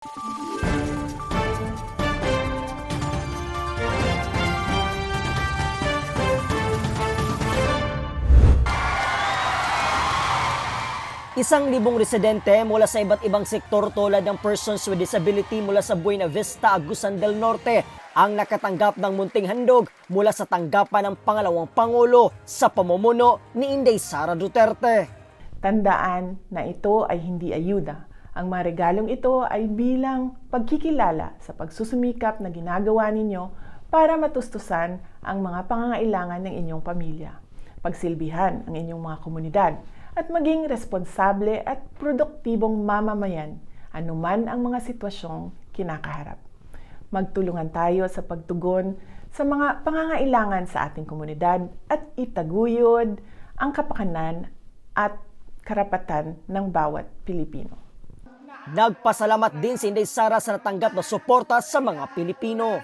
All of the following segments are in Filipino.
1,000 residente mula sa iba't ibang sektor tulad ng persons with disability mula sa Buena Vista, Agusan del Norte ang nakatanggap ng munting handog mula sa tanggapan ng pangalawang Pangulo sa pamumuno ni Inday Sara Duterte. Tandaan na ito ay hindi ayuda. Ang mga regalong ito ay bilang pagkikilala sa pagsusumikap na ginagawa ninyo para matustusan ang mga pangangailangan ng inyong pamilya, pagsilbihan ang inyong mga komunidad, at maging responsable at produktibong mamamayan anuman ang mga sitwasyong kinakaharap. Magtulungan tayo sa pagtugon sa mga pangangailangan sa ating komunidad at itaguyod ang kapakanan at karapatan ng bawat Pilipino. Nagpasalamat din si Inday Sara sa natanggap na suporta sa mga Pilipino.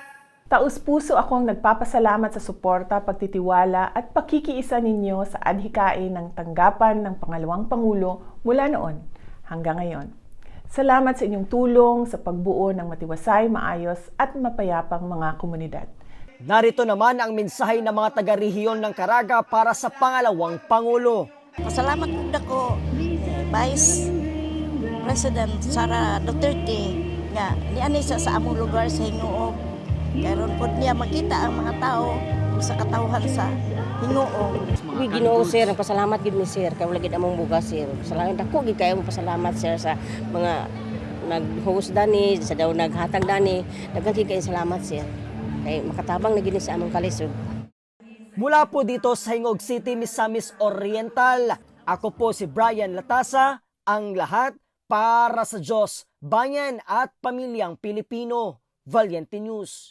Taus-puso akong nagpapasalamat sa suporta, pagtitiwala at pakikiisa ninyo sa adhikain ng tanggapan ng pangalawang Pangulo mula noon hanggang ngayon. Salamat sa inyong tulong sa pagbuo ng matiwasay, maayos at mapayapang mga komunidad. Narito naman ang mensahe ng mga taga-rehiyon ng Caraga para sa pangalawang Pangulo. Pasalamat po ako, Vice President Sara Duterte nga niani siya sa among lugar sa Hinguog. Karon pod niya makita ang mga tao sa katawhan sa Hinguog. Uy, Ginoo sir, pasalamat gid mi sir kay wala gid among bugas sir. Salamat ako gid kayo mo pasalamat sir sa mga nag-host dani, sa daw naghatag dani. Daghan gid kayo salamat sir. Kay makatabang na gid sa among kalisod. Mula po dito sa Hingog City, Misamis Oriental, ako po si Brian Latasa, ang lahat para sa Diyos, bayan at pamilyang Pilipino. Valiente News.